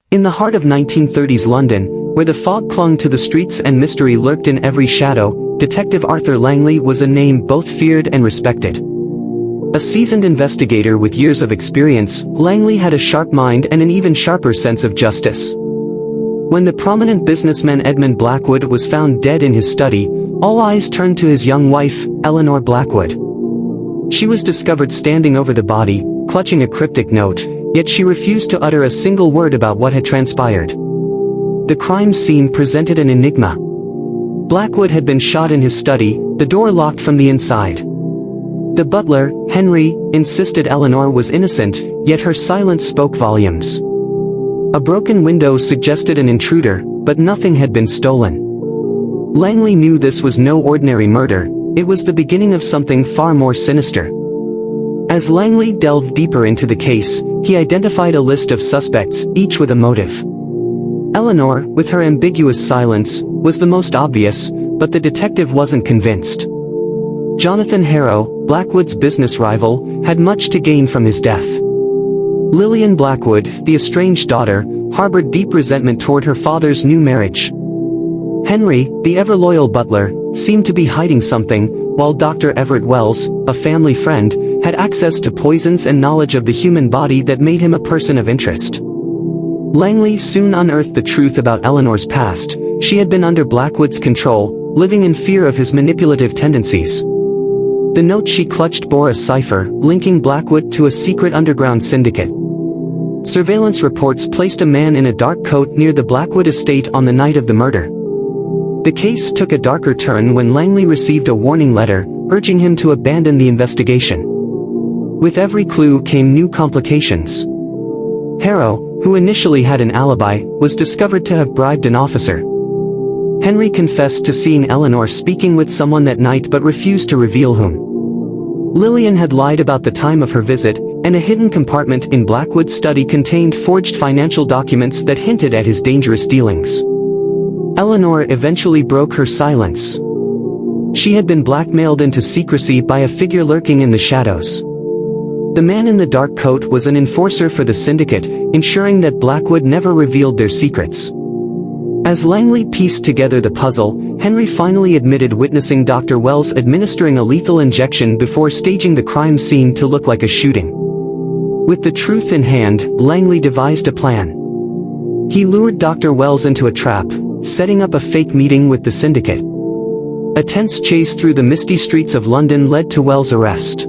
In the heart of 1930s London, where the fog clung to the streets and mystery lurked in every shadow, Detective Arthur Langley was a name both feared and respected. A seasoned investigator with years of experience, Langley had a sharp mind and an even sharper sense of justice. When the prominent businessman Edmund Blackwood was found dead in his study, all eyes turned to his young wife, Eleanor Blackwood. She was discovered standing over the body, clutching a cryptic note, yet she refused to utter a single word about what had transpired. The crime scene presented an enigma. Blackwood had been shot in his study, the door locked from the inside. The butler, Henry, insisted Eleanor was innocent, yet her silence spoke volumes. A broken window suggested an intruder, but nothing had been stolen. Langley knew this was no ordinary murder, it was the beginning of something far more sinister. As Langley delved deeper into the case, he identified a list of suspects, each with a motive. Eleanor, with her ambiguous silence, was the most obvious, but the detective wasn't convinced. Jonathan Harrow, Blackwood's business rival, had much to gain from his death. Lillian Blackwood, the estranged daughter, harbored deep resentment toward her father's new marriage. Henry, the ever-loyal butler, seemed to be hiding something, while Dr. Everett Wells, a family friend, had access to poisons and knowledge of the human body that made him a person of interest. Langley soon unearthed the truth about Eleanor's past. She had been under Blackwood's control, living in fear of his manipulative tendencies. The note she clutched bore a cipher, linking Blackwood to a secret underground syndicate. Surveillance reports placed a man in a dark coat near the Blackwood estate on the night of the murder. The case took a darker turn when Langley received a warning letter, urging him to abandon the investigation. With every clue came new complications. Harrow, who initially had an alibi, was discovered to have bribed an officer. Henry confessed to seeing Eleanor speaking with someone that night but refused to reveal whom. Lillian had lied about the time of her visit, and a hidden compartment in Blackwood's study contained forged financial documents that hinted at his dangerous dealings. Eleanor eventually broke her silence. She had been blackmailed into secrecy by a figure lurking in the shadows. The man in the dark coat was an enforcer for the syndicate, ensuring that Blackwood never revealed their secrets. As Langley pieced together the puzzle, Henry finally admitted witnessing Dr. Wells administering a lethal injection before staging the crime scene to look like a shooting. With the truth in hand, Langley devised a plan. He lured Dr. Wells into a trap, setting up a fake meeting with the syndicate. A tense chase through the misty streets of London led to Wells' arrest.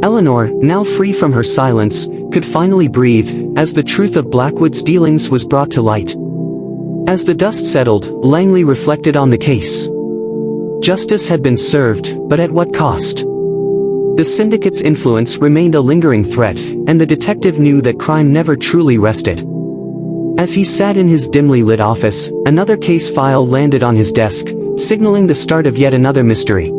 Eleanor, now free from her silence, could finally breathe, as the truth of Blackwood's dealings was brought to light. As the dust settled, Langley reflected on the case. Justice had been served, but at what cost? The syndicate's influence remained a lingering threat, and the detective knew that crime never truly rested. As he sat in his dimly lit office, another case file landed on his desk, signaling the start of yet another mystery.